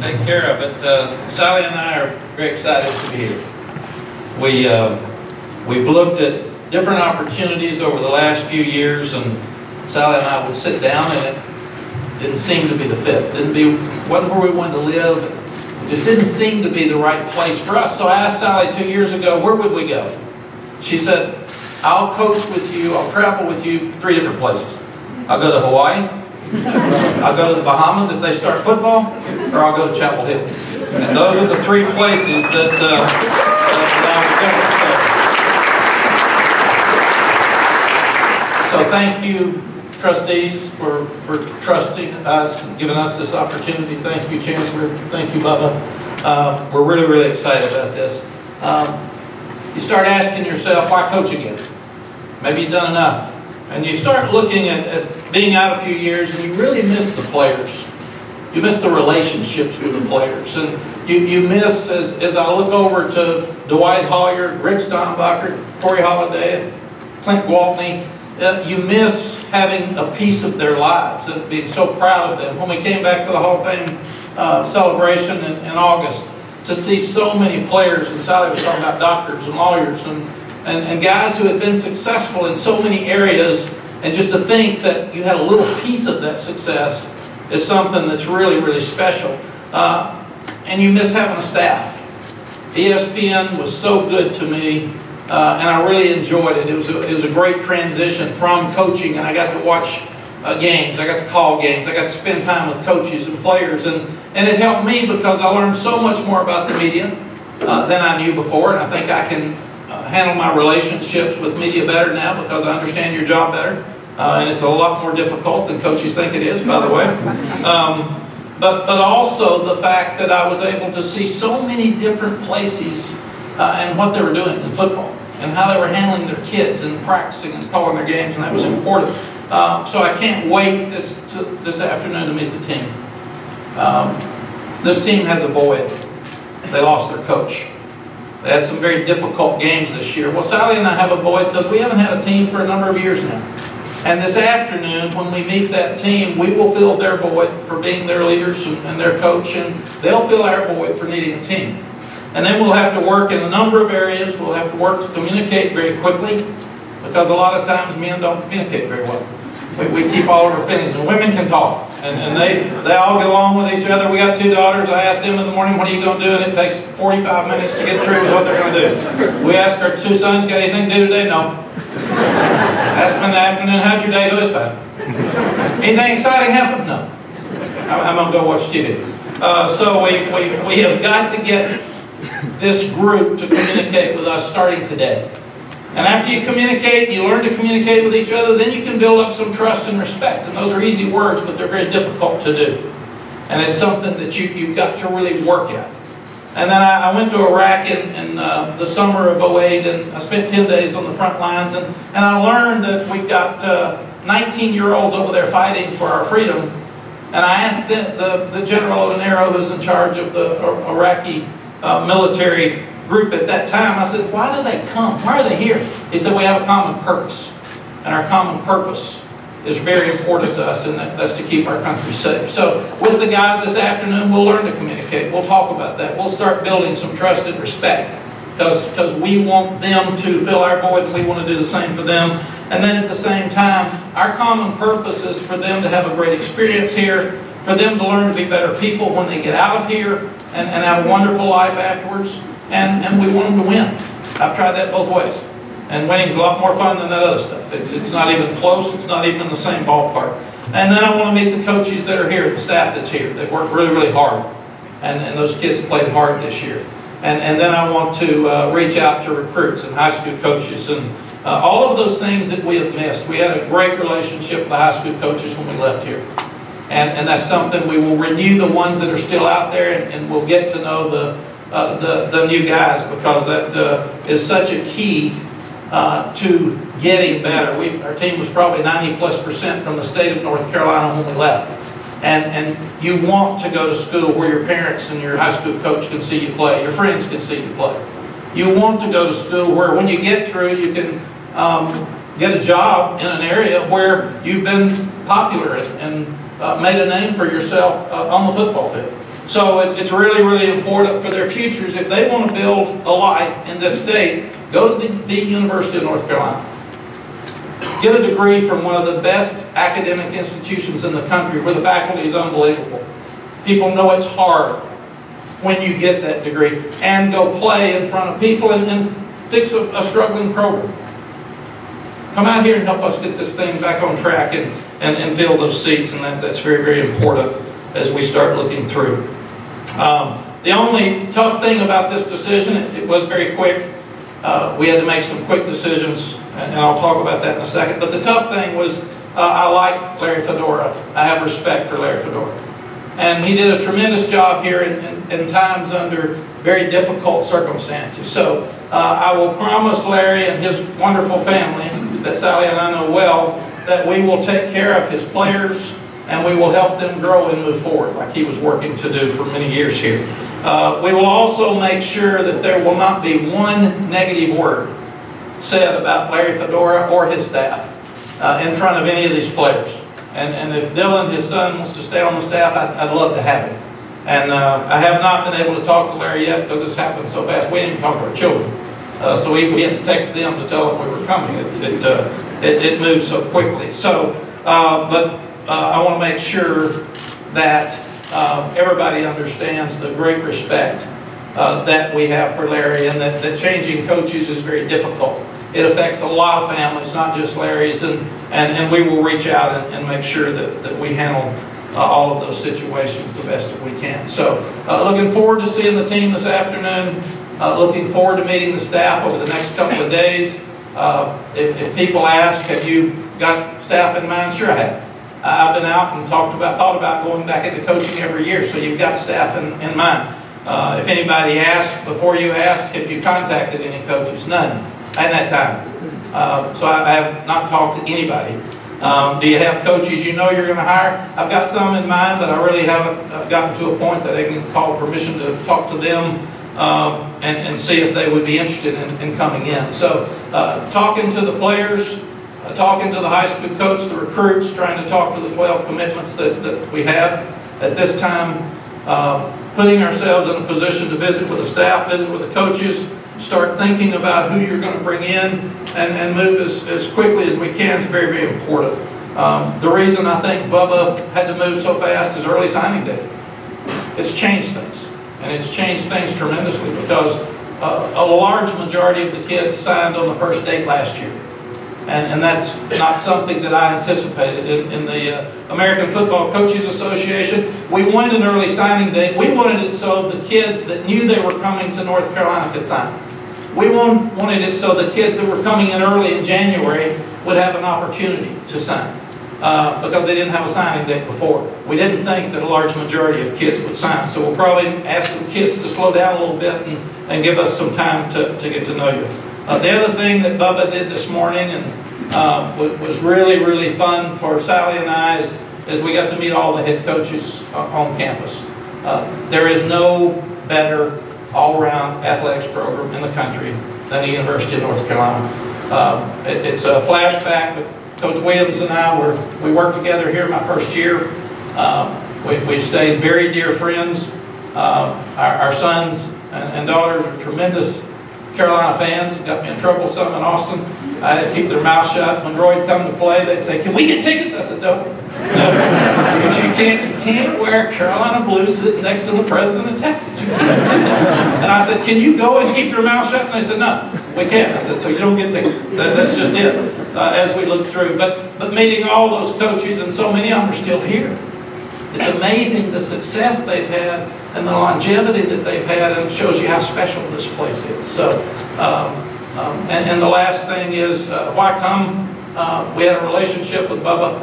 Take care of it. Sally and I are very excited to be here. We've looked at different opportunities over the last few years, and Sally and I would sit down, and it didn't seem to be the fit. Wasn't where we wanted to live. It just didn't seem to be the right place for us. So I asked Sally 2 years ago, where would we go? She said, I'll coach with you, I'll travel with you 3 different places. I'll go to Hawaii, I'll go to the Bahamas if they start football, or I'll go to Chapel Hill. And those are the 3 places that I would go. So thank you, trustees, for trusting us and giving us this opportunity. Thank you, Chancellor. Thank you, Bubba. We're really, really excited about this. You start asking yourself, why coach again? Maybe you've done enough. And you start looking at being out a few years, and you really miss the players. You miss the relationships with the players. And you miss, as I look over to Dwight Hollier, Rick Steinbacher, Corey Holliday, Clint Gwaltney, you miss having a piece of their lives and being so proud of them. When we came back for the Hall of Fame celebration in August, to see so many players, and Sally was talking about doctors and lawyers and guys who had been successful in so many areas, and just to think that you had a little piece of that success is something that's really, really special. And you miss having a staff. ESPN was so good to me, and I really enjoyed it. It was a great transition from coaching, and I got to watch games, I got to call games, I got to spend time with coaches and players, and it helped me because I learned so much more about the media than I knew before, and I think I can handle my relationships with media better now because I understand your job better, and it's a lot more difficult than coaches think it is, by the way. But also the fact that I was able to see so many different places and what they were doing in football and how they were handling their kids and practicing and calling their games, and that was important. So I can't wait this afternoon to meet the team. This team has a void. They lost their coach. They had some very difficult games this year. Well, Sally and I have a void because we haven't had a team for a number of years now. And this afternoon, when we meet that team, we will fill their void for being their leaders and their coach, and they'll fill our void for needing a team. And then we'll have to work in a number of areas. We'll have to work to communicate very quickly, because a lot of times men don't communicate very well. We keep all of our feelings, and women can talk, and they all get along with each other. We got 2 daughters. I asked them in the morning, what are you going to do? And it takes 45 minutes to get through with what they're going to do. We asked our 2 sons, got anything to do today? No. Asked them in the afternoon, how'd your day go? It's fine. Anything exciting happened? No. I'm going to go watch TV. So we have got to get this group to communicate with us starting today. And after you communicate, you learn to communicate with each other, then you can build up some trust and respect. And those are easy words, but they're very difficult to do. And it's something that you've got to really work at. And then I went to Iraq in the summer of '08, and I spent 10 days on the front lines. And I learned that we've got 19-year-olds over there fighting for our freedom. And I asked the General Odenero, who's in charge of the Iraqi military group at that time, I said, why do they come? Why are they here? He said, we have a common purpose. And our common purpose is very important to us, and that's to keep our country safe. So with the guys this afternoon, we'll learn to communicate. We'll talk about that. We'll start building some trust and respect because we want them to fill our void, and we want to do the same for them. And then at the same time, our common purpose is for them to have a great experience here, for them to learn to be better people when they get out of here and have a wonderful life afterwards. And we want them to win. I've tried that both ways. And winning's a lot more fun than that other stuff. It's not even close. It's not even in the same ballpark. And then I want to meet the coaches that are here, the staff that's here. They've worked really, really hard. And those kids played hard this year. And then I want to reach out to recruits and high school coaches and all of those things that we have missed. We had a great relationship with the high school coaches when we left here. And that's something we will renew, the ones that are still out there, and we'll get to know the new guys, because that is such a key to getting better. Our team was probably 90+% from the state of North Carolina when we left. And you want to go to school where your parents and your high school coach can see you play, your friends can see you play. You want to go to school where when you get through, you can get a job in an area where you've been popular and made a name for yourself on the football field. So it's really, really important for their futures. If they want to build a life in this state, go to the University of North Carolina. Get a degree from one of the best academic institutions in the country where the faculty is unbelievable. People know it's hard when you get that degree. And go play in front of people and fix a struggling program. Come out here and help us get this thing back on track and fill those seats. And that's very, very important as we start looking through. The only tough thing about this decision, it was very quick. We had to make some quick decisions, and I'll talk about that in a second. But the tough thing was, I like Larry Fedora. I have respect for Larry Fedora. And he did a tremendous job here in times under very difficult circumstances. So I will promise Larry and his wonderful family, that Sally and I know well, that we will take care of his players and we will help them grow and move forward like he was working to do for many years here. We will also make sure that there will not be one negative word said about Larry Fedora or his staff in front of any of these players. And if Dylan, his son, wants to stay on the staff, I'd love to have him. And I have not been able to talk to Larry yet because this happened so fast. We didn't even talk to our children. So we had to text them to tell them we were coming. It moved so quickly. So, I want to make sure that everybody understands the great respect that we have for Larry, and that changing coaches is very difficult. It affects a lot of families, not just Larry's, and we will reach out and make sure that we handle all of those situations the best that we can. So looking forward to seeing the team this afternoon, looking forward to meeting the staff over the next couple of days. If people ask, have you got staff in mind? Sure I have. I've been out and thought about going back into coaching every year, so you've got staff in mind. If anybody asked, before you asked, have you contacted any coaches? None at that time. So I have not talked to anybody. Do you have coaches you know you're going to hire? I've got some in mind, but I really haven't gotten to a point that I can call permission to talk to them and see if they would be interested in coming in. So talking to the players, talking to the high school coach, the recruits, trying to talk to the 12 commitments that we have at this time, putting ourselves in a position to visit with the staff, visit with the coaches, start thinking about who you're going to bring in and move as quickly as we can is very, very important. The reason I think Bubba had to move so fast is early signing day. It's changed things, and it's changed things tremendously because a large majority of the kids signed on the first date last year. And that's not something that I anticipated. In the American Football Coaches Association, we wanted an early signing date. We wanted it so the kids that knew they were coming to North Carolina could sign. We wanted it so the kids that were coming in early in January would have an opportunity to sign because they didn't have a signing date before. We didn't think that a large majority of kids would sign. So we'll probably ask some kids to slow down a little bit and give us some time to get to know you. The other thing that Bubba did this morning and was really, really fun for Sally and I is we got to meet all the head coaches on campus. There is no better all-around athletics program in the country than the University of North Carolina. It's a flashback, but Coach Williams and I, we worked together here my first year. We've stayed very dear friends. Our sons and daughters are tremendous Carolina fans. Got me in trouble some in Austin. I had to keep their mouth shut. When Roy would come to play, they'd say, "Can we get tickets?" I said, "No. You can't wear Carolina blue sitting next to the president of Texas. You can't do that." And I said, "Can you go and keep your mouth shut?" And they said, "No, we can't." I said, "So you don't get tickets." That's just it as we look through. But meeting all those coaches, and so many of them are still here. It's amazing the success they've had and the longevity that they've had, and it shows you how special this place is. So, and the last thing is, why come? We had a relationship with Bubba.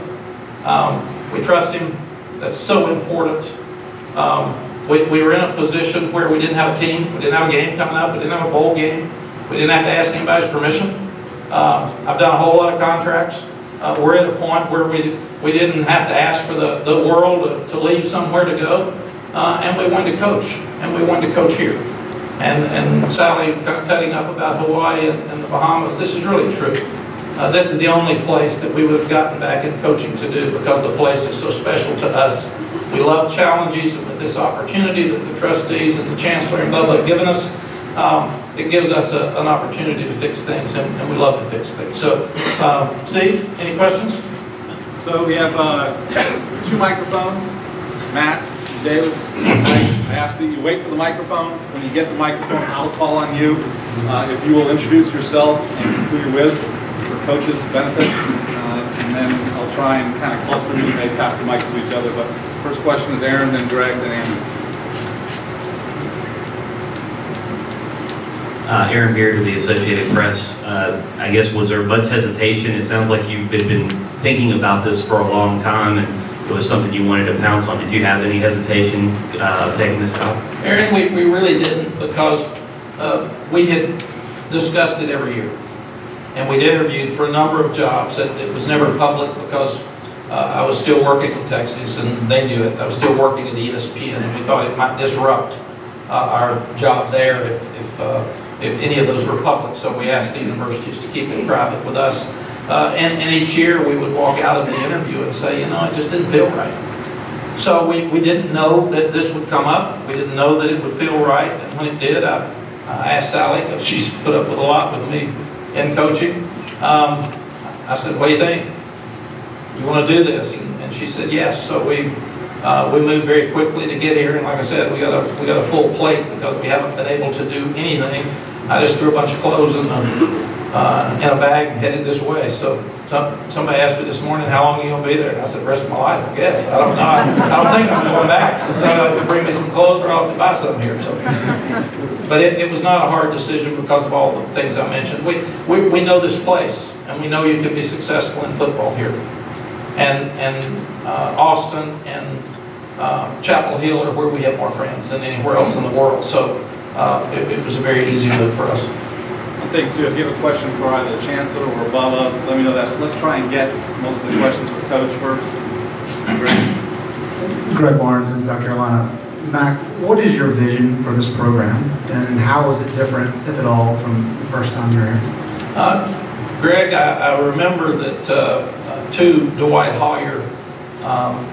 We trust him. That's so important. We were in a position where we didn't have a team. We didn't have a game coming up. We didn't have a bowl game. We didn't have to ask anybody's permission. I've done a whole lot of contracts. We're at a point where we didn't have to ask for the world to leave somewhere to go. And we wanted to coach. And we wanted to coach here. And Sally kind of cutting up about Hawaii and the Bahamas. This is really true. this is the only place that we would have gotten back in coaching to do, because the place is so special to us. We love challenges, and with this opportunity that the trustees and the chancellor and Bubba have given us, it gives us an opportunity to fix things, and we love to fix things. So, Steve, any questions? So we have 2 microphones. Matt, Davis, I ask that you wait for the microphone. When you get the microphone, I'll call on you. If you will introduce yourself and who you're with for coaches' benefit, and then I'll try and kind of cluster you, maybe pass the mics to each other. But first question is Aaron, then Greg, then Andrew. Aaron Beard of the Associated Press. I guess, was there much hesitation? It sounds like you've been thinking about this for a long time, and it was something you wanted to pounce on. Did you have any hesitation taking this job? Aaron, we really didn't, because we had discussed it every year. And we'd interviewed for a number of jobs. It was never public, because I was still working in Texas, and they knew it. I was still working at ESPN, and we thought it might disrupt our job there if any of those were public. So we asked the universities to keep it private with us. And each year we would walk out of the interview and say, you know, it just didn't feel right. So we didn't know that this would come up. We didn't know that it would feel right. And when it did, I asked Sally, because she's put up with a lot with me in coaching. I said, what do you think? You want to do this? And she said yes. So we moved very quickly to get here, and like I said, we got a full plate, because we haven't been able to do anything. I just threw a bunch of clothes in a bag and headed this way. So somebody asked me this morning, how long are you going to be there? And I said, the rest of my life, I guess. I don't know. I don't think I'm going back, since I have to bring me some clothes, or I'll have to buy something here. So, but it was not a hard decision, because of all the things I mentioned. We know this place, and we know you can be successful in football here. And Austin and Chapel Hill are where we have more friends than anywhere else in the world. So it was a very easy move for us. One thing too, if you have a question for either the Chancellor or Bubba, let me know that. Let's try and get most of the questions for Coach first. Greg Barnes in South Carolina. Mack, what is your vision for this program, and how is it different, if at all, from the first time you're here? Greg, I remember that to Dwight Hoyer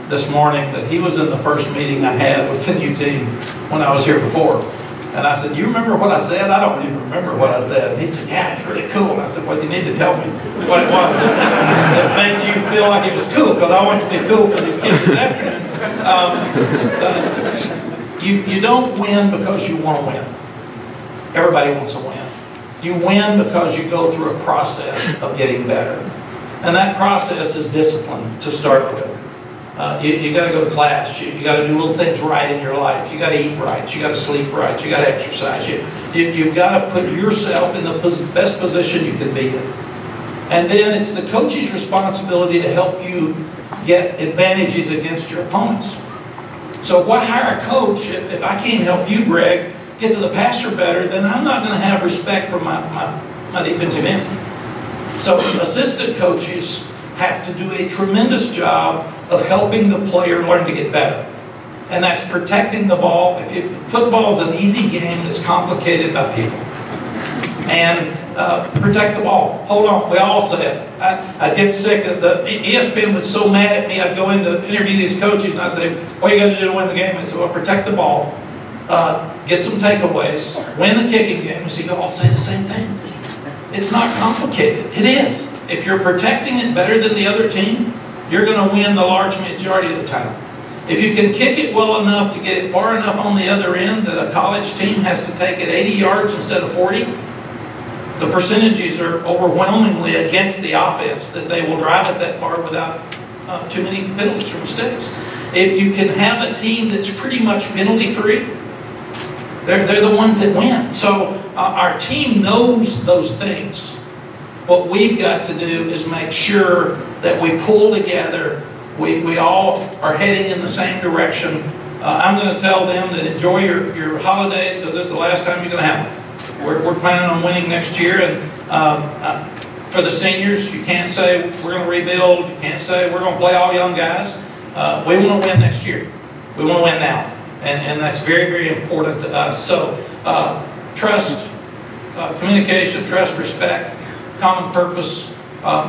this morning, that he was in the first meeting I had with the new team when I was here before. And I said, you remember what I said? I don't even remember what I said. And he said, yeah, it's really cool. And I said, well, you need to tell me what it was that made you feel like it was cool, because I want to be cool for these kids this afternoon. You don't win because you want to win. Everybody wants to win. You win because you go through a process of getting better. And that process is discipline to start with. You got to go to class. You got to do little things right in your life. You got to eat right. You got to sleep right. You got to exercise. You've got to put yourself in the best position you can be in. And then it's the coach's responsibility to help you get advantages against your opponents. So why hire a coach if I can't help you, Greg, get to the passer better? Then I'm not going to have respect for my defensive end. So assistant coaches have to do a tremendous job of helping the player learn to get better. And that's protecting the ball. Football is an easy game that's complicated by people. And protect the ball. Hold on, we all say it. I get sick of the ESPN was so mad at me. I'd go in to interview these coaches and I'd say, what are you going to do to win the game? I said, well, protect the ball, get some takeaways, win the kicking game. And so you all say the same thing. It's not complicated. It is. If you're protecting it better than the other team, you're going to win the large majority of the time. If you can kick it well enough to get it far enough on the other end that a college team has to take it 80 yards instead of 40, the percentages are overwhelmingly against the offense that they will drive it that far without too many penalties or mistakes. If you can have a team that's pretty much penalty-free, they're the ones that win. So our team knows those things. What we've got to do is make sure that we pull together. We all are heading in the same direction. I'm going to tell them that enjoy your holidays, because this is the last time you're going to have them. We're planning on winning next year, and for the seniors, you can't say we're going to rebuild. You can't say we're going to play all young guys. We want to win next year. We want to win now, and that's very, very important to us. So trust, communication, trust, respect, common purpose,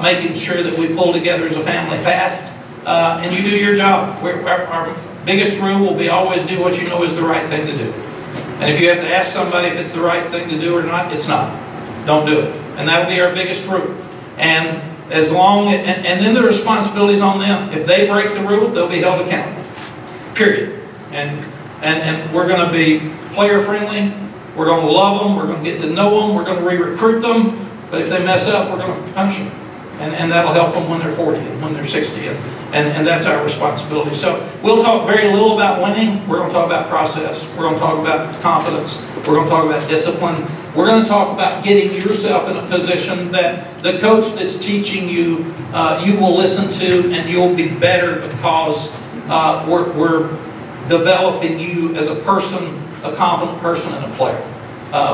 making sure that we pull together as a family fast, and you do your job. Our biggest rule will be always do what you know is the right thing to do. And if you have to ask somebody if it's the right thing to do or not, it's not. Don't do it. And that'll be our biggest rule. And as long, and then the responsibility's on them. If they break the rules, they'll be held accountable. Period. And we're going to be player friendly. We're going to love them. We're going to get to know them. We're going to re-recruit them. But if they mess up, we're going to punish them. And that'll help them when they're 40 and when they're 60. And that's our responsibility. So we'll talk very little about winning. We're going to talk about process. We're going to talk about confidence. We're going to talk about discipline. We're going to talk about getting yourself in a position that the coach that's teaching you, you will listen to, and you'll be better because we're developing you as a person, a confident person, and a player.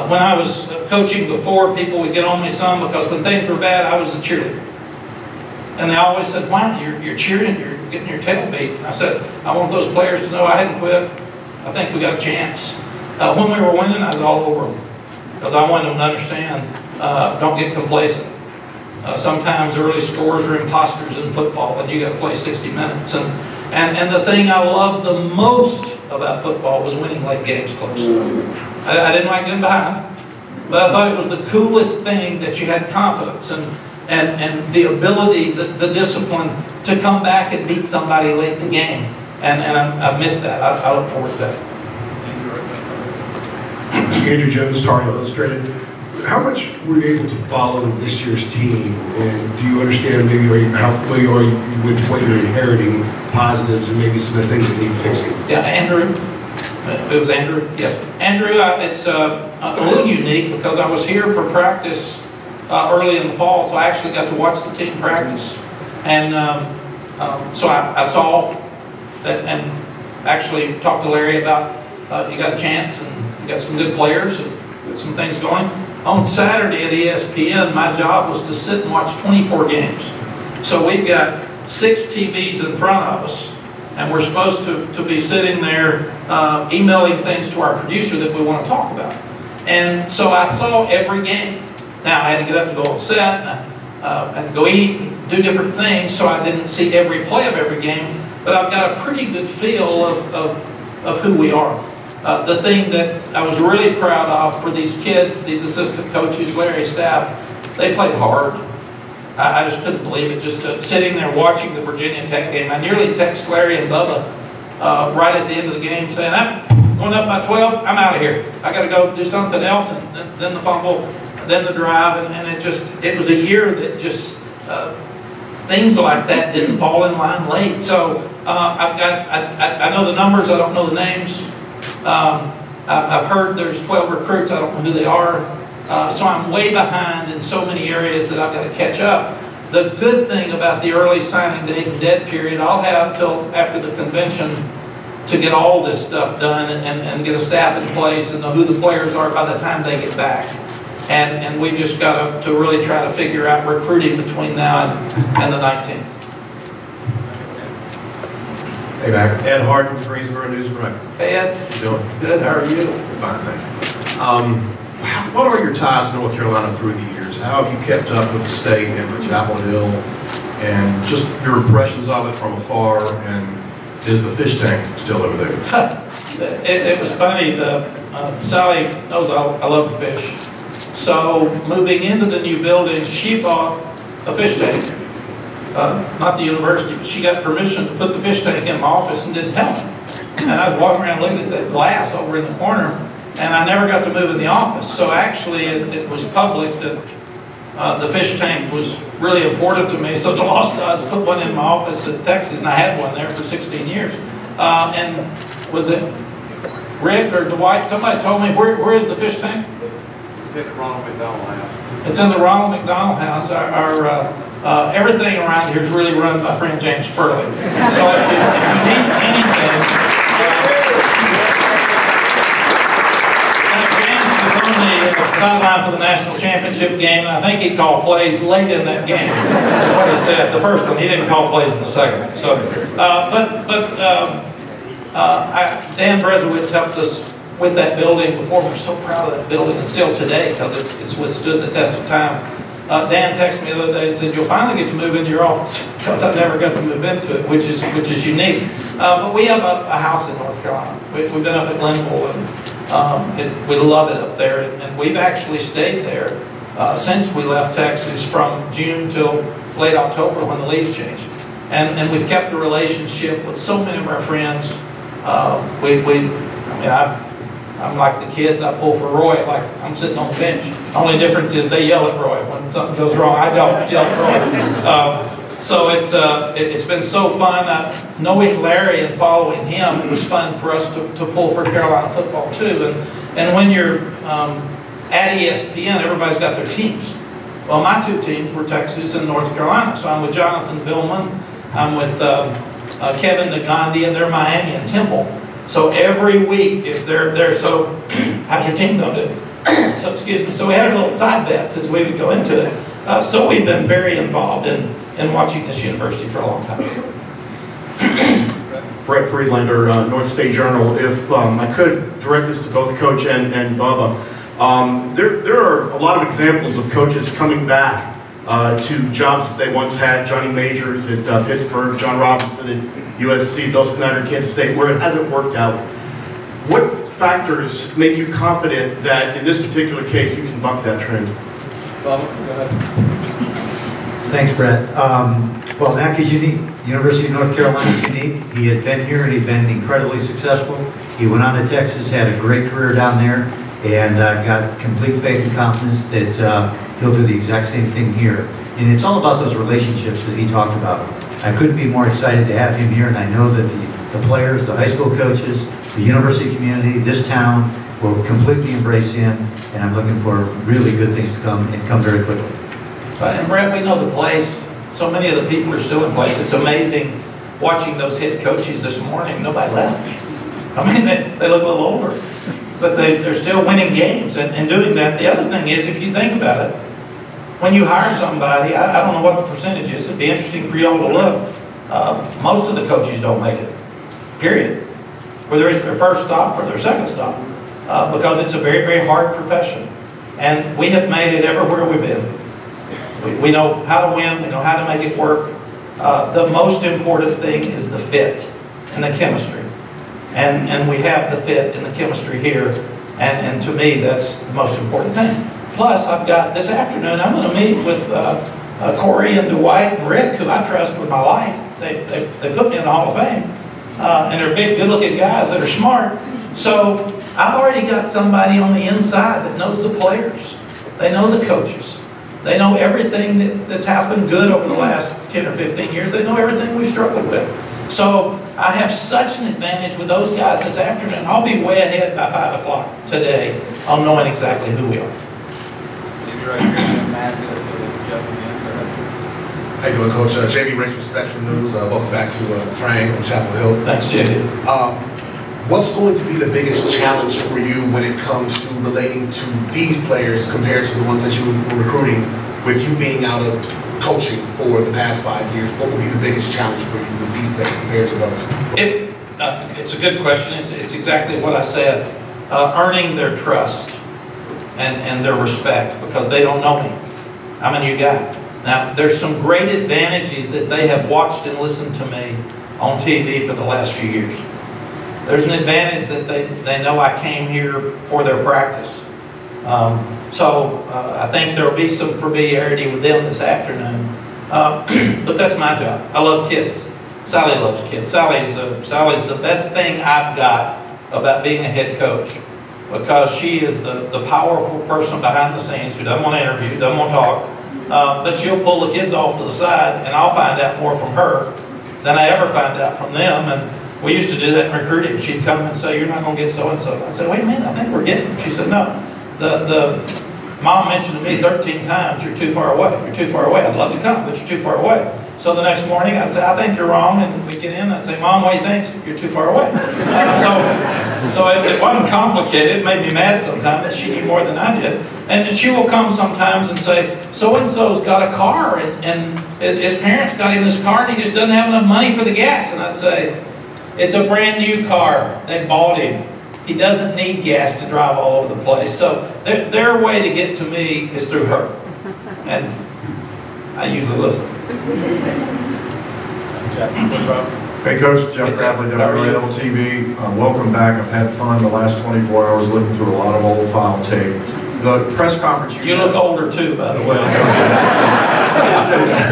When I was coaching before, people would get on me some because when things were bad, I was the cheerleader. And they always said, "Wow, you're cheering, you're getting your tail beat." I said, "I want those players to know I hadn't quit. I think we got a chance." When we were winning, I was all over them because I wanted them to understand, don't get complacent. Sometimes early scores are imposters in football, and you got to play 60 minutes. And the thing I loved the most about football was winning late games close. I didn't like getting behind, but I thought it was the coolest thing that you had confidence and the ability, the discipline to come back and beat somebody late in the game. And I miss that. I look forward to that. Andrew Jones, Tar Heel Illustrated. How much were you able to follow this year's team, and do you understand maybe how familiar are you with what you're inheriting, positives, and maybe some of the things that need fixing? Yeah, Andrew. It was Andrew. Yes, Andrew. It's a little unique because I was here for practice early in the fall, so I actually got to watch the team practice, and so I saw that and actually talked to Larry about you got a chance and you got some good players and got some things going. On Saturday at ESPN, my job was to sit and watch 24 games. So we've got 6 TVs in front of us, and we're supposed to be sitting there emailing things to our producer that we want to talk about. And so I saw every game. Now I had to get up and go on set, and I had to go eat and do different things, so I didn't see every play of every game, but I've got a pretty good feel of who we are. The thing that I was really proud of for these kids, these assistant coaches, Larry's staff, they played hard. I just couldn't believe it, just sitting there watching the Virginia Tech game. I nearly texted Larry and Bubba right at the end of the game saying, "I'm going up by 12, I'm out of here. I got to go do something else," and then the fumble, then the drive, and it was a year that just, things like that didn't fall in line late. So I know the numbers, I don't know the names. I've heard there's 12 recruits, I don't know who they are. So I'm way behind in so many areas that I've got to catch up. The good thing about the early signing date and dead period, I'll have till after the convention to get all this stuff done and get a staff in place and know who the players are by the time they get back. And we just got to really try to figure out recruiting between now and the 19th. Hey, Mack. Ed Hart with Greensboro News Direct. Hey, Ed. How you doing? Good. How are you? Fine, thank you. What are your ties to North Carolina through the years? How have you kept up with the state and with Chapel Hill, and just your impressions of it from afar? And is the fish tank still over there? It was funny. Sally knows I love to fish. So moving into the new building, she bought a fish tank. Not the university, but she got permission to put the fish tank in my office and didn't tell me. And I was walking around looking at that glass over in the corner, and I never got to move in the office. So actually it was public that the fish tank was really important to me. So the Lost Odds put one in my office in Texas, and I had one there for 16 years. And was it Rick or Dwight? Somebody told me, where is the fish tank? It's in the Ronald McDonald House. It's in the Ronald McDonald House. Everything around here is really run by friend James Spurley. So if you need anything, James was on the sideline for the national championship game, and I think he called plays late in that game. That's what he said. The first one, he didn't call plays in the second one. So, Dan Brezowitz helped us with that building before. We're so proud of that building, and still today, because it's withstood the test of time. Dan texted me the other day and said, "You'll finally get to move into your office," because I never got to move into it, which is unique. But we have a house in North Carolina. We've been up at Glenville, and we love it up there. And we've actually stayed there since we left Texas, from June till late October when the leaves changed. And we've kept the relationship with so many of our friends. I'm like the kids, I pull for Roy like I'm sitting on the bench. The only difference is they yell at Roy when something goes wrong. I don't yell at Roy. So it's been so fun knowing Larry and following him. It was fun for us to pull for Carolina football too. And when you're at ESPN, everybody's got their teams. Well, my two teams were Texas and North Carolina. So I'm with Jonathan Villman, I'm with Kevin Nagandi, and they're Miami and Temple. So every week, if they're there, so how's your team going to do? So excuse me. So we had our little side bets as we would go into it. So we've been very involved in watching this university for a long time. Brett Friedlander, North State Journal. If I could direct this to both Coach and Bubba, there are a lot of examples of coaches coming back to jobs that they once had. Johnny Majors at Pittsburgh, John Robinson at USC, Bill Snyder at Kansas State, where it hasn't worked out. What factors make you confident that in this particular case you can buck that trend? Bob, go ahead. Thanks, Brett. Well, Mack is unique. University of North Carolina is unique. He had been here and he'd been incredibly successful. He went on to Texas, had a great career down there, and got complete faith and confidence that he'll do the exact same thing here. And it's all about those relationships that he talked about. I couldn't be more excited to have him here, and I know that the players, the high school coaches, the university community, this town will completely embrace him, and I'm looking for really good things to come, and come very quickly. And Brett, we know the place. So many of the people are still in place. It's amazing watching those head coaches this morning. Nobody left. I mean, they look a little older, but they're still winning games and doing that. The other thing is, if you think about it, when you hire somebody, I don't know what the percentage is. It'd be interesting for y'all to look. Most of the coaches don't make it, period. Whether it's their first stop or their second stop, because it's a very, very hard profession. And we have made it everywhere we've been. We know how to win, we know how to make it work. The most important thing is the fit and the chemistry. And we have the fit and the chemistry here. And to me, that's the most important thing. Plus, I've got, this afternoon, I'm going to meet with Corey and Dwight and Rick, who I trust with my life. They put me in the Hall of Fame. And they're big, good-looking guys that are smart. So I've already got somebody on the inside that knows the players. They know the coaches. They know everything that's happened good over the last 10 or 15 years. They know everything we've struggled with. So I have such an advantage with those guys this afternoon. I'll be way ahead by 5 o'clock today on knowing exactly who we are. Right here, Matt, Jeff, how you doing, Coach? Jamie Rich for Spectrum News. Welcome back to Triangle and Chapel Hill. Thanks, Jamie. What's going to be the biggest challenge for you when it comes to relating to these players compared to the ones that you were recruiting, with you being out of coaching for the past 5 years? What will be the biggest challenge for you with these players compared to those? It's a good question. It's exactly what I said. Earning their trust and their respect, because they don't know me. I'm a new guy. Now, there's some great advantages that they have watched and listened to me on TV for the last few years. There's an advantage that they know I came here for their practice. So I think there'll be some familiarity with them this afternoon. But that's my job. I love kids. Sally loves kids. Sally's the best thing I've got about being a head coach, because she is the powerful person behind the scenes who doesn't want to interview, doesn't want to talk, but she'll pull the kids off to the side, and I'll find out more from her than I ever find out from them. And we used to do that in recruiting. She'd come and say, "You're not going to get so-and-so." I'd say, "Wait a minute, I think we're getting him." She said, "No. The mom mentioned to me 13 times, you're too far away. You're too far away. I'd love to come, but you're too far away." So the next morning, I'd say, "I think you're wrong." And we'd get in, I'd say, "Mom, what do you think?" "You're too far away." So it wasn't complicated. It made me mad sometimes that she knew more than I did. And she will come sometimes and say, "So-and-so's got a car, and his parents got him this car, and he just doesn't have enough money for the gas." And I'd say, "It's a brand new car. They bought him. He doesn't need gas to drive all over the place." So their way to get to me is through her. And I usually listen. Hey Coach, Jeff Bradley, WRAL-TV. Welcome back. I've had fun the last 24 hours looking through a lot of old file tape. The press conference you look older too, by the way.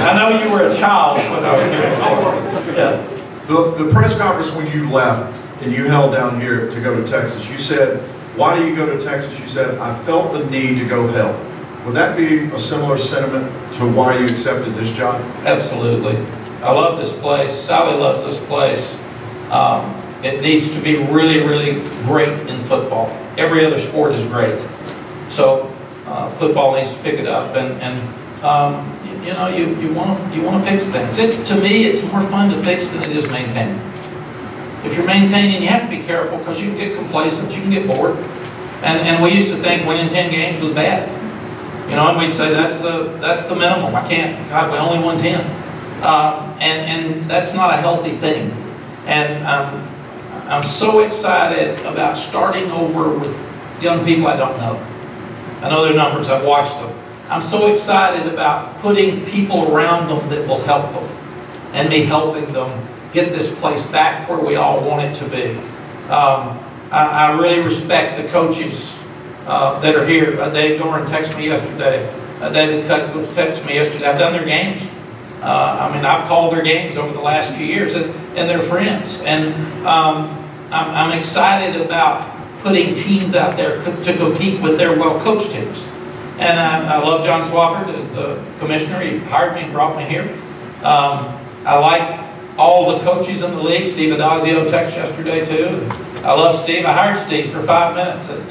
I know you were a child when I was here before. Yes. The press conference when you left and you held down here to go to Texas, you said, why do you go to Texas? You said, I felt the need to go help. Would that be a similar sentiment to why you accepted this job? Absolutely. I love this place. Sally loves this place. It needs to be really, really great in football. Every other sport is great. So football needs to pick it up, and you know, you want to fix things. To me, it's more fun to fix than it is maintain. If you're maintaining, you have to be careful because you can get complacent, you can get bored, and we used to think winning 10 games was bad. You know, and we'd say that's the minimum. I can't. God, we only won 10, and that's not a healthy thing. And I'm so excited about starting over with young people I don't know. I know their numbers, I've watched them. I'm so excited about putting people around them that will help them, and me helping them get this place back where we all want it to be. I really respect the coaches that are here. Dave Doran texted me yesterday. David Cutcliffe texted me yesterday. I've done their games. I mean, I've called their games over the last few years, and they're friends. And I'm excited about putting teams out there to compete with their well-coached teams. And I love John Swafford as the commissioner. He hired me and brought me here. I like all the coaches in the league. Steve Adazio texted yesterday too. I love Steve. I hired Steve for 5 minutes at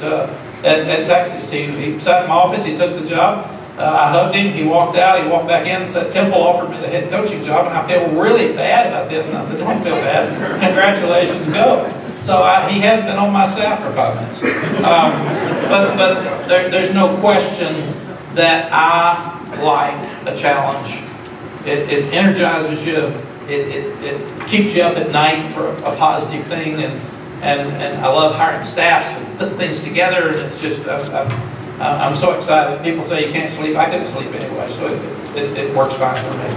Texas. He sat in my office. He took the job. I hugged him. He walked out. He walked back in and said, Temple offered me the head coaching job, and I feel really bad about this. And I said, don't feel bad. Congratulations, go. So he has been on my staff for 5 minutes. But there's no question that I like a challenge. It energizes you. It keeps you up at night for a positive thing. And I love hiring staffs and putting things together. And it's just, I'm so excited. People say you can't sleep. I couldn't sleep anyway, so it works fine for me.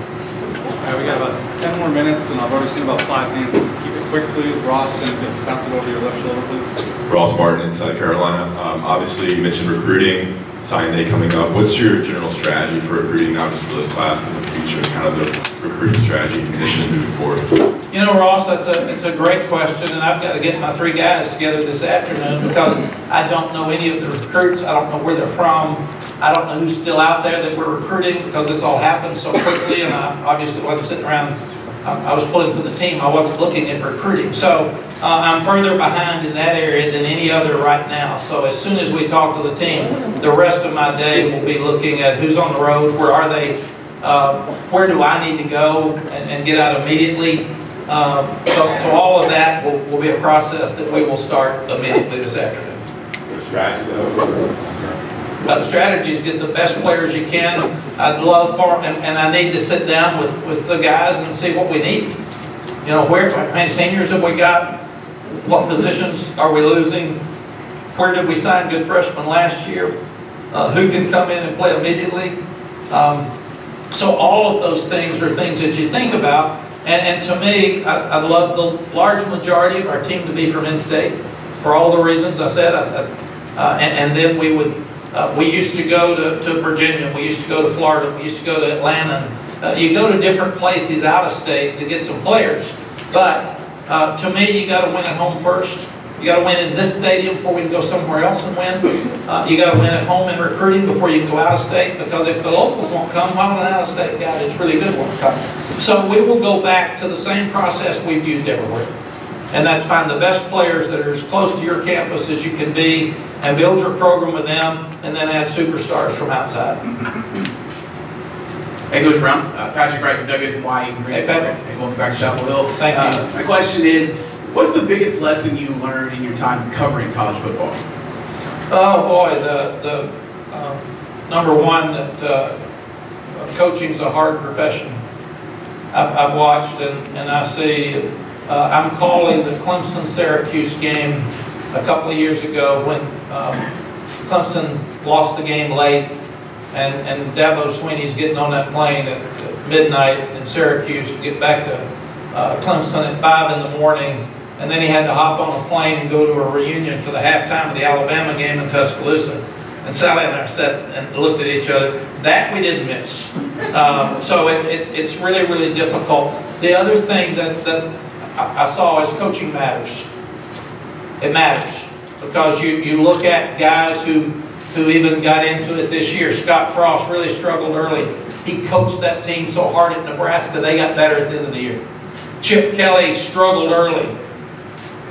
All right, we got about 10 more minutes, and I've already seen about 5 hands. Keep it quick, please. Ross, and pass it over your left shoulder, please. Ross Martin in South Carolina. Obviously, you mentioned recruiting, signing day coming up. What's your general strategy for recruiting, not just for this class, but in the future, kind of the recruiting strategy and mission moving forward? You know, Ross, it's a great question, and I've got to get my 3 guys together this afternoon because I don't know any of the recruits. I don't know where they're from. I don't know who's still out there that we're recruiting because this all happened so quickly, and I obviously wasn't sitting around. I was pulling for the team. I wasn't looking at recruiting. So I'm further behind in that area than any other right now. So as soon as we talk to the team, the rest of my day will be looking at who's on the road, where are they, where do I need to go and get out immediately. So all of that will be a process that we will start immediately this afternoon. The strategy is get the best players you can. I'd love for, and I need to sit down with the guys and see what we need. You know, how many seniors have we got? What positions are we losing? Where did we sign good freshmen last year? Who can come in and play immediately? So all of those things are things that you think about. And to me, I'd love the large majority of our team to be from in-state for all the reasons I said. And then we used to go to Virginia, we used to go to Florida, we used to go to Atlanta. You go to different places out of state to get some players. But to me, you got to win at home first. You got to win in this stadium before we can go somewhere else and win. You got to win at home in recruiting before you can go out of state, because if the locals won't come, why would an out of state guy that's really good won't come? So we will go back to the same process we've used everywhere. And that's find the best players that are as close to your campus as you can be and build your program with them, and then add superstars from outside. Hey, Coach Brown. Patrick Wright from WFY. Hey, Patrick. Hey, welcome back to Chapel Hill. Thank you. My question is, what's the biggest lesson you learned in your time covering college football? Oh boy, the number one, that coaching is a hard profession. I've watched and I see. I'm calling the Clemson-Syracuse game a couple of years ago when Clemson lost the game late. and Dabo Sweeney's getting on that plane at midnight in Syracuse to get back to Clemson at 5 in the morning, and then he had to hop on a plane and go to a reunion for the halftime of the Alabama game in Tuscaloosa. And Sally and I sat and looked at each other. That we didn't miss. So it's really, really difficult. The other thing that I saw is coaching matters. It matters because you look at guys who even got into it this year. Scott Frost really struggled early. He coached that team so hard at Nebraska, they got better at the end of the year. Chip Kelly struggled early.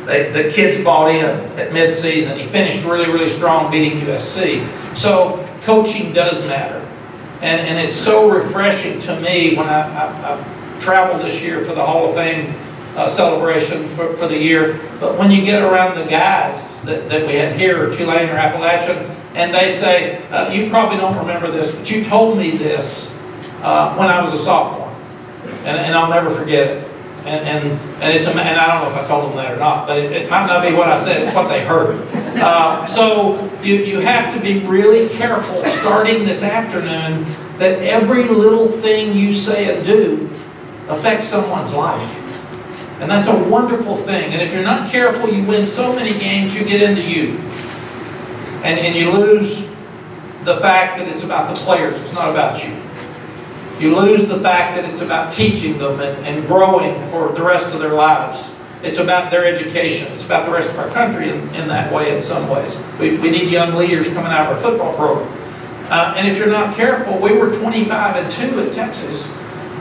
The kids bought in at midseason. He finished really, really strong, beating USC. So coaching does matter. And it's so refreshing to me when I traveled this year for the Hall of Fame celebration for the year. But when you get around the guys that we had here, or Tulane or Appalachian, and they say, you probably don't remember this, but you told me this when I was a sophomore. And I'll never forget it. And I don't know if I told them that or not, but it might not be what I said, it's what they heard. So you have to be really careful starting this afternoon that every little thing you say and do affects someone's life. And that's a wonderful thing. And if you're not careful, you win so many games, you get into you. And you lose the fact that it's about the players, it's not about you. You lose the fact that it's about teaching them and growing for the rest of their lives. It's about their education. It's about the rest of our country in that way, in some ways. We need young leaders coming out of our football program. And if you're not careful, we were 25-2 at Texas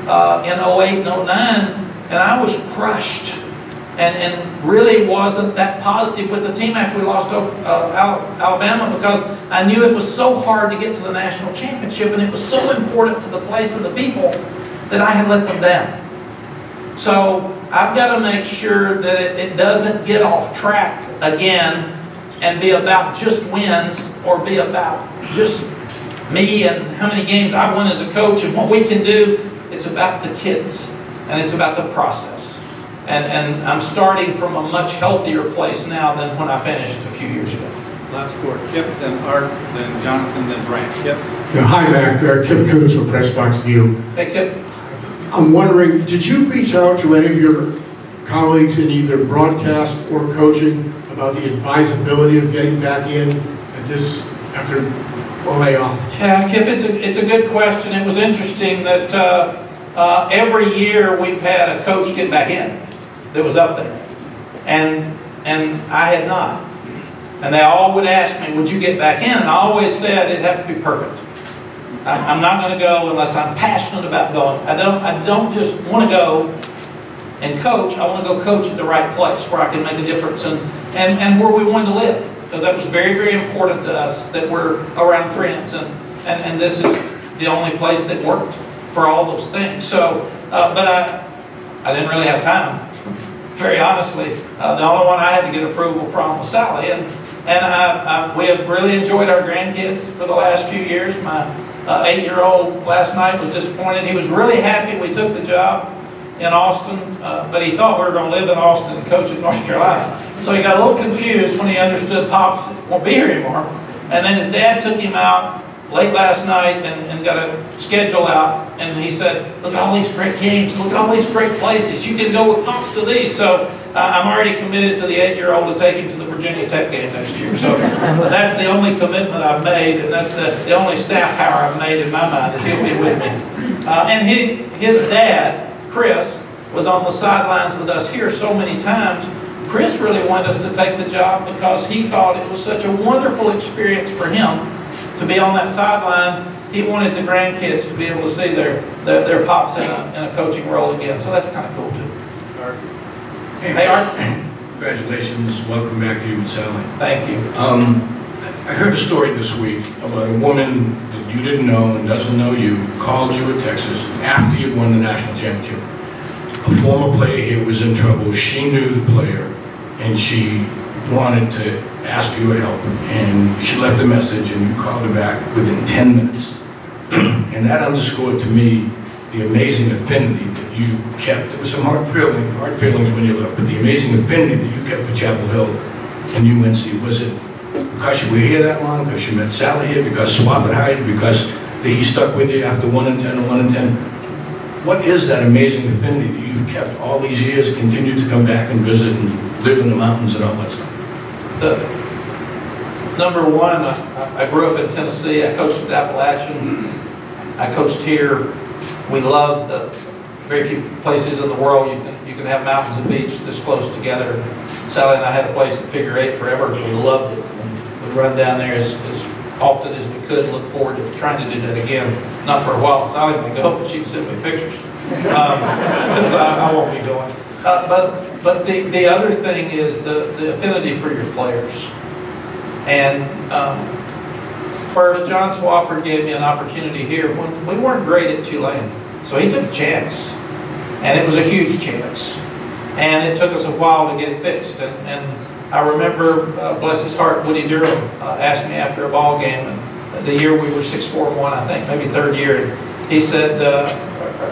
in 08 and 09, and I was crushed and really wasn't that positive with the team after we lost to Alabama, because I knew it was so hard to get to the national championship, and it was so important to the place and the people that I had let them down. So I've got to make sure that it doesn't get off track again and be about just wins, or be about just me and how many games I won as a coach and what we can do. It's about the kids, and it's about the process. And I'm starting from a much healthier place now than when I finished a few years ago. Last court. Kip, then Art, then Jonathan, then Brant. Kip. Yeah, hi, Mack. Kip Coons from Pressbox View. Hey, Kip. I'm wondering, did you reach out to any of your colleagues in either broadcast or coaching about the advisability of getting back in at this after a layoff? Yeah, Kip, it's a good question. It was interesting that every year we've had a coach get back in that was up there, and I had not. And they all would ask me, would you get back in? And I always said it'd have to be perfect. I'm not going to go unless I'm passionate about going. I don't just want to go and coach. I want to go coach at the right place where I can make a difference and where we wanted to live, because that was very, very important to us, that we're around friends, and this is the only place that worked for all those things. So, but I didn't really have time. Very honestly, the only one I had to get approval from was Sally, and we have really enjoyed our grandkids for the last few years. My 8-year-old last night was disappointed. He was really happy we took the job in Austin, but he thought we were going to live in Austin and coach at North Carolina. So he got a little confused when he understood Pops won't be here anymore. And then his dad took him out late last night and got a schedule out, and he said, look at all these great games, look at all these great places, you can go with Pops to these. So I'm already committed to the 8-year-old to take him to the Virginia Tech game next year. So that's the only commitment I've made, and that's the only staff power I've made in my mind, is he'll be with me. And his dad, Chris, was on the sidelines with us here so many times. Chris really wanted us to take the job because he thought it was such a wonderful experience for him to be on that sideline. He wanted the grandkids to be able to see their pops in a coaching role again. So that's kind of cool too. Art. Hey, Art. Congratulations. Welcome back to you and Sally. Thank you. I heard a story this week about a woman that you didn't know and doesn't know you, called you at Texas after you won the national championship. A former player here was in trouble. She knew the player, and she wanted to ask you for help, and she left a message, and you called her back within 10 minutes. And that underscored to me the amazing affinity that you kept. There was some hard feelings when you left, but the amazing affinity that you kept for Chapel Hill and UNC. Was it because you were here that long, because you met Sally here, because Swafford hired you, because that he stuck with you after 1 and 10 and 1 and 10. What is that amazing affinity that you've kept all these years, continued to come back and visit and live in the mountains and all that stuff? Number one, I grew up in Tennessee. I coached at Appalachian. I coached here. We love the very few places in the world you can have mountains and beach this close together. Sally and I had a place at Figure 8 forever. We loved it. And we run down there as often as we could. Look forward to trying to do that again. Not for a while. Sally may go, but she can send me pictures. I won't be going. But the other thing is the affinity for your players. And first, John Swafford gave me an opportunity here when we weren't great at Tulane. So he took a chance. And it was a huge chance. And it took us a while to get it fixed. And I remember, bless his heart, Woody Durham asked me after a ball game, and the year we were 6-4-1, I think, maybe third year. And he said,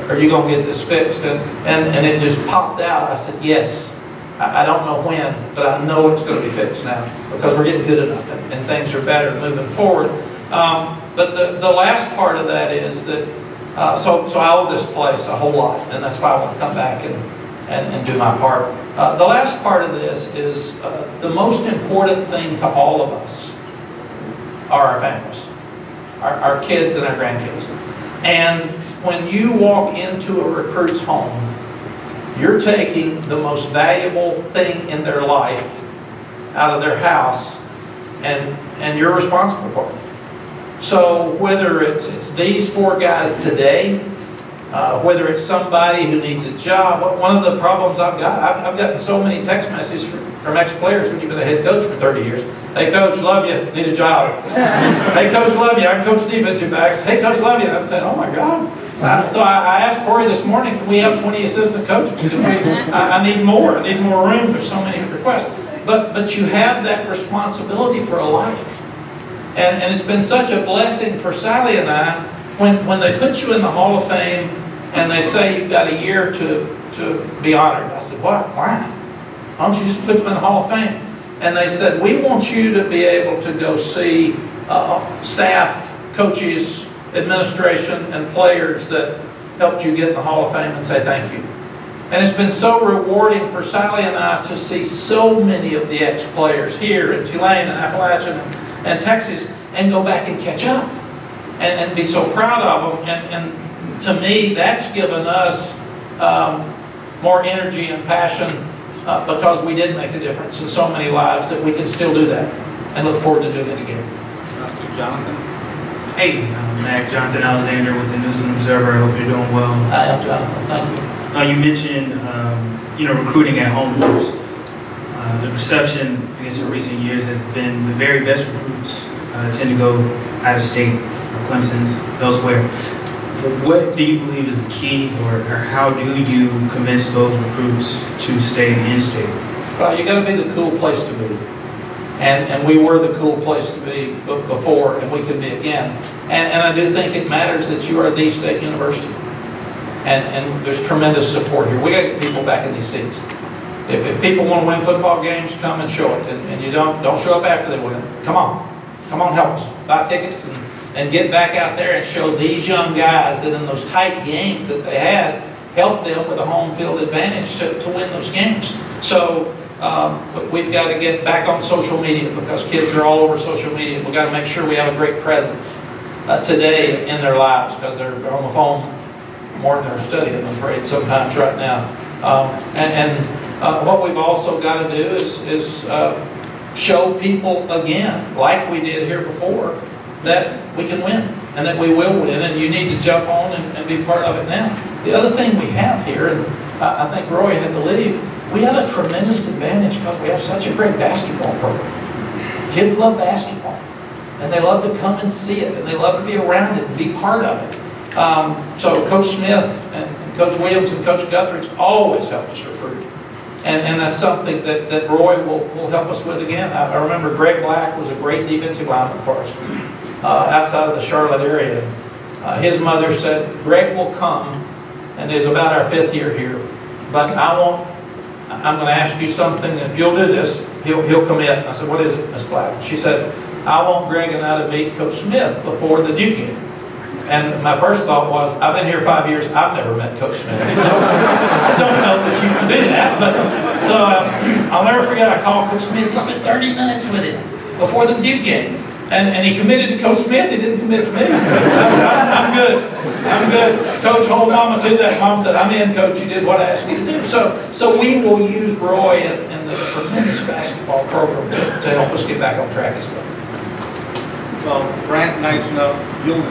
are you going to get this fixed? And it just popped out. I said, yes. I don't know when, but I know it's going to be fixed now because we're getting good enough and things are better moving forward. But the last part of that is that, so I owe this place a whole lot, and that's why I want to come back and do my part. The last part of this is the most important thing to all of us are our families, our kids and our grandkids. And when you walk into a recruit's home, you're taking the most valuable thing in their life out of their house, and you're responsible for it. So whether it's these 4 guys today, whether it's somebody who needs a job, one of the problems I've gotten so many text messages from ex-players when you've been a head coach for 30 years. Hey coach, love you, need a job. Hey coach, love you, I coach defensive backs. Hey coach, love you. And I'm saying, oh my God. So I asked Corey this morning, can we have 20 assistant coaches? I need more. I need more room. There's so many requests. But you have that responsibility for a life. And it's been such a blessing for Sally and I, when they put you in the Hall of Fame and they say you've got a year to be honored. I said, what? Why? Why don't you just put them in the Hall of Fame? And they said, we want you to be able to go see staff, coaches, administration, and players that helped you get in the Hall of Fame and say thank you. And it's been so rewarding for Sally and I to see so many of the ex-players here in Tulane and Appalachian and Texas and go back and catch up and be so proud of them. And to me, that's given us more energy and passion because we did make a difference in so many lives that we can still do that and look forward to doing it again. Jonathan? Hey, I'm Mack, Jonathan Alexander with the News and Observer. I hope you're doing well. Hi, I'm Jonathan. Thank you. You mentioned, recruiting at home first. The perception, I guess, in recent years has been the very best recruits tend to go out of state, Clemson's, elsewhere. What do you believe is the key, or how do you convince those recruits to stay in state? Well, you got to be the cool place to be. And we were the cool place to be before, and we can be again. And I do think it matters that you are the state university. And there's tremendous support here. We got to get people back in these seats. If people want to win football games, come and show it. And you don't show up after they win. Come on, help us. Buy tickets and get back out there and show these young guys that in those tight games that they had, help them with a home field advantage to win those games. So we've got to get back on social media because kids are all over social media. We've got to make sure we have a great presence today in their lives because they're on the phone more than they're studying, I'm afraid, sometimes right now. What we've also got to do is show people again, like we did here before, that we can win and that we will win, and you need to jump on and be part of it now. The other thing we have here, and I think Roy had to leave, we have a tremendous advantage because we have such a great basketball program. Kids love basketball, and they love to come and see it, and they love to be around it and be part of it. So Coach Smith and Coach Williams and Coach Guthrie's always helped us recruit. And that's something that Roy will help us with again. I remember Greg Black was a great defensive lineman for us outside of the Charlotte area. His mother said, Greg will come, and is about our 5th year here, but I'm going to ask you something, and if you'll do this, he'll commit. I said, what is it, Miss Black? She said, I want Greg and I to meet Coach Smith before the Duke game. And my first thought was, I've been here 5 years, I've never met Coach Smith. So I don't know that you can do that. But so I'll never forget, I called Coach Smith. He spent 30 minutes with him before the Duke game. And he committed to Coach Smith, he didn't commit to me. I'm good. I'm good. Coach, hold Mama to that. Mom said, I'm in, Coach. You did what I asked you to do. So we will use Roy and the tremendous basketball program to help us get back on track as well. Well, Brant, nice enough. You'll